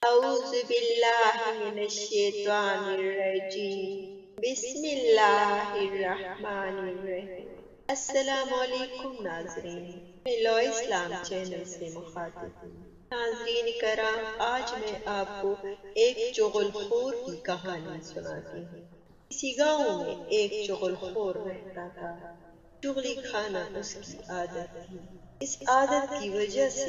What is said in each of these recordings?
أعوذ بالله من الشيطان الرجيم بسم اللہ الرحمن الرحیم۔ السلام علیکم ناظرین، میں لو اسلام چینل سے مخاطب ہوں۔ ناظرین کرام، آج میں آپ کو ایک چغل خور کی کہانی سناتی ہوں۔ کسی گاؤں میں ایک چغل خور رہتا تھا۔ چغلی کھانا اس کی عادت تھی۔ اس عادت کی وجہ سے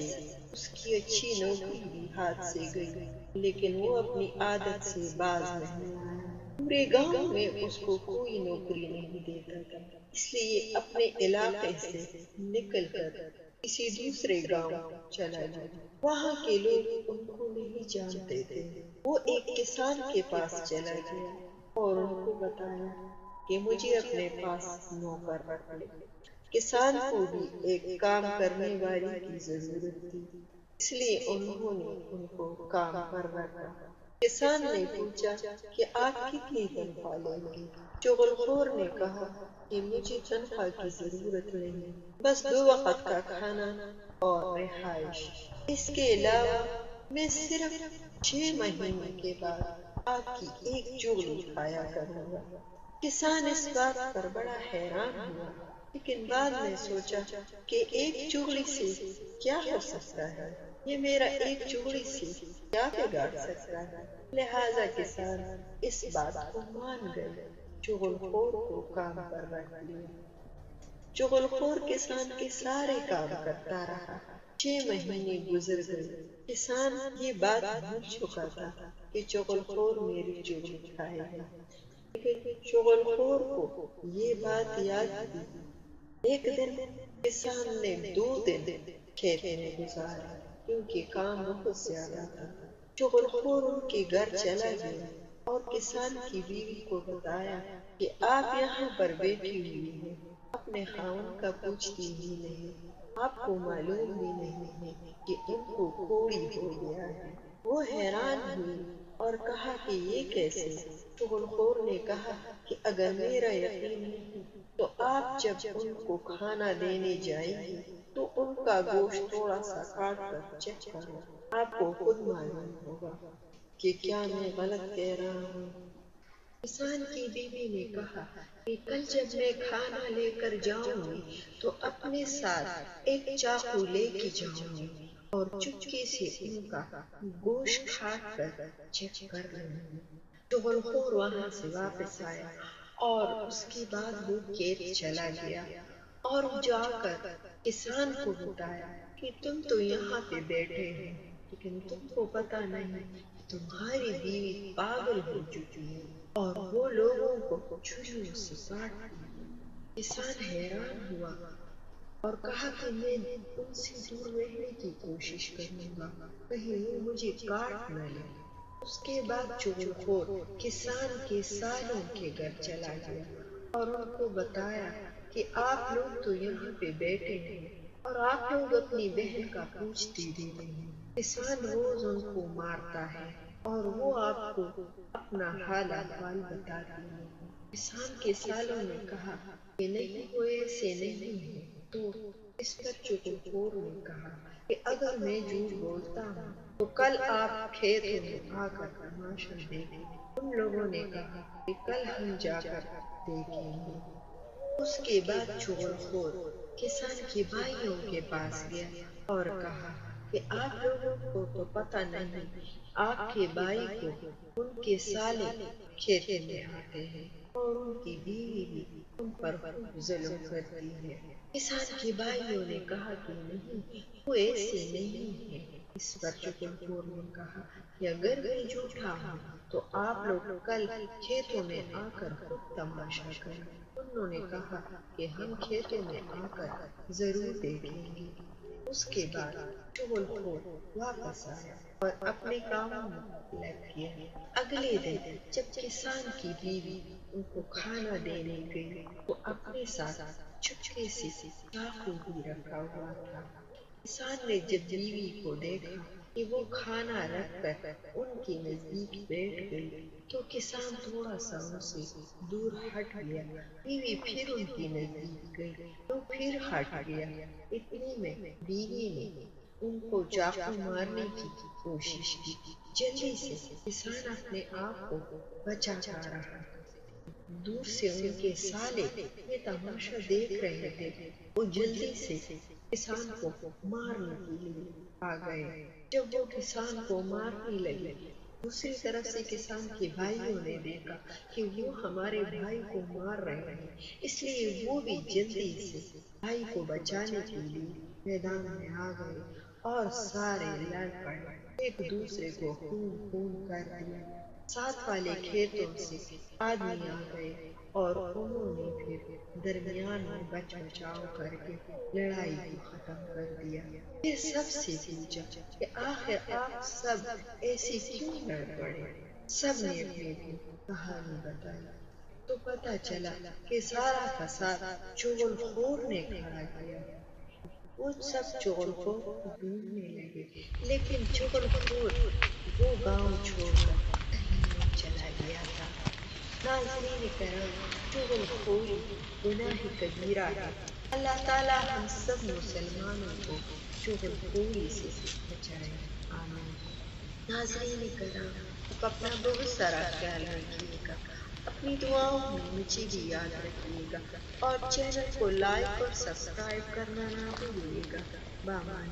اس کی اچھی نوکری بھی ہاتھ سے گئی، لیکن وہ اپنی عادت سے باز نہیں آیا۔ پورے گاؤں میں اس کو کوئی نوکری نہیں دیتا تھا، اس لیے اپنے علاقے سے نکل کر کسی دوسرے گاؤں چلا گیا۔ وہاں کے لوگ ان کو نہیں جانتے تھے۔ وہ ایک کسان کے پاس چلا گیا اور ان کو بتایا کہ مجھے اپنے پاس نوکر رکھ لے۔ کسان کو بھی ایک کام کرنے والی کی ضرورت تھی، اس لیے انہوں نے ان کو کام پر رکھا۔ کسان نے پوچھا کہ آپ کتنی تنخواہ لیں گے؟ چغل خور نے کہا کہ مجھے تنخواہ کی ضرورت نہیں، بس 2 وقت کا کھانا اور رہائش۔ اس کے علاوہ میں صرف 6 مہینے کے بعد آپ کی ایک چغلی کھایا کروں گا۔ کسان اس بات پر بڑا حیران ہوا، لیکن بعد میں سوچا کہ ایک چغلی سے کیا ہو سکتا ہے؟ یہ میرا ایک چغلی سے کیا بگاڑ سکتا ہے؟ لہٰذا کسان اس بات کو مان گئے، چغل خور کو کام پر رکھ لیا۔ چغل خور کسان کے سارے کام کرتا رہا۔ 6 مہینے گزر گئے۔ کسان یہ بات بھول چکا تھا کہ چغل خور میری چغلی کھائے گا، لیکن چغل خور کو یہ بات یاد تھی۔ ایک دن کسان نے 2 دن کھیت میں گزارے، کیونکہ کام بہت زیادہ تھا۔ چغل خور ان کے گھر چلا گیا اور کسان کی بیوی کو بتایا کہ آپ یہاں پر بیٹھی ہوئی ہیں، اپنے خاوند کا پوچھتی ہی نہیں، آپ کو معلوم بھی نہیں ہے کہ ان کو کوڑی ہو گیا ہے۔ وہ حیران ہوئی اور کہا کہ یہ کیسے؟ چغل خور نے کہا کہ اگر میرا یقین نہیں تو آپ جب ان کو کھانا دینے جائیں گے تو ان کا گوشت تھوڑا سا کاٹ کر چیک کرو، آپ کو خود معلوم ہوگا کہ کیا میں غلط کہہ رہا ہوں۔ کسان کی بیوی نے کہا کہ کل جب میں کھانا لے کر جاؤں گی تو اپنے ساتھ ایک چاقو لے کے جاؤں گی اور چپکے سے ان کا گوشت کاٹ کر چیک کر لوں گی۔ چغل خور وہاں سے واپس آیا اور اس کے بعد وہ کھیت چلا گیا اور جا کر کسان کو بتایا کہ تم تو یہاں پہ بیٹھے ہو، لیکن تم کو پتہ نہیں کہ تمہاری بیوی پاگل ہو چکی ہے اور وہ لوگوں کو چھریوں سے کاٹتی ہے۔ کسان حیران ہوا اور کہا کہ میں ان سے دور رہنے کی کوشش کروں گا، کہیں وہ مجھے کاٹ نہ لے۔ اس کے بعد چغل خور کسان کے سالوں کے گھر چلا گیا اور ان کو بتایا کہ آپ لوگ تو یہاں پہ بیٹھے ہیں اور آپ لوگ اپنی بہن کا پوچھتے رہتے ہیں۔ کسان روز ان کو مارتا ہے اور وہ آپ کو اپنا حال احوال بتاتی ہے۔ کسان کے سالوں نے کہا کہ نہیں، وہ ایسے نہیں ہے۔ تو اس پر چغل خور نے کہا کہ اگر میں جھوٹ بولتا ہوں تو کل آپ کھیتوں میں آ کر تماشا دیکھیں۔ ان لوگوں نے کہا کہ کل ہم جا کر دیکھیں گے۔ اس کے بعد چغل خور کسان کے بھائیوں کے پاس گیا اور کہا کہ آپ لوگوں کو تو پتہ نہیں، آپ کے بھائی کو ان کے سالے کھیت میں آتے ہیں اور ان کی بیوی بھی ان پر خوب ظلم کرتی ہے۔ کسان کے بھائیوں نے کہا کہ نہیں، وہ ایسے نہیں ہے۔ اس پر چغل خور نے کہا کہ اگر میں جھوٹا ہوں تو آپ لوگ کل کھیتوں میں آ کر خود تماشا کریں۔ انہوں نے کہا کہ ہم کھیتوں میں آ کر ضرور دیکھیں گے۔ اس کے بعد چغل خور واپس آیا اور اپنے کاموں میں لگ گیا۔ اگلے دن جب کسان کی بیوی ان کو کھانا دینے گئی تو اپنے ساتھ چپکے سے چاقو بھی رکھا ہوا تھا۔ کسان نے جب بیوی کو دیکھا کہ وہ کھانا رکھ کر ان کے نزدیک بیٹھ گئی تو کسان تھوڑا سا ان سے دور ہٹ گیا۔ بیوی پھر ان کے نزدیک گئی تو پھر ہٹ گیا۔ اتنے میں بیوی نے ان کو چاقو مارنے کی کوشش کی۔ جلدی سے کسان اپنے آپ کو بچا رہا تھا۔ دور سے ان کے سالے یہ تماشا دیکھ رہے تھے۔ وہ جلدی سے کسان کو مارنے کے لیے آ گئے۔ جب وہ کسان کو مارنے لگے، دوسری طرف سے کسان کے بھائیوں نے دیکھا کہ وہ ہمارے بھائی کو مار رہے ہیں، اس لیے وہ بھی جلدی سے بھائی کو بچانے کے لیے میدان میں آ گئے اور سارے لڑ پڑے، ایک دوسرے کو خون خون کر دیا۔ ساتھ والے کھیتوں سے آدمی آ گئے اور انہوں نے پھر درمیان میں بچ بچاؤ کر کے لڑائی کو ختم کر دیا۔ پھر سب سے پوچھا کہ آخر آپ سب ایسے کیوں لڑ پڑے؟ سب نے اپنی اپنی کہانی بتائی تو پتہ چلا کہ سارا فساد چغل خور نے کھڑا کیا۔ وہ سب چغل خور کو ڈھونڈنے لگے، لیکن چغل خور وہ گاؤں چھوڑ کر کہیں چلا گیا تھا۔ ناظرین کرام، چغل خوری گناہ کبیرہ ہے۔ اللہ تعالی ہم سب مسلمانوں کو چغل خوری سے بچائے، آمین۔ ناظرین کرام، آپ اپنا بہت سارا خیال رکھیے گا، اپنی دعاؤں میں مجھے بھی یاد رکھیے گا اور چینل کو لائک اور سبسکرائب کرنا نہ بھولیے گا۔ بامان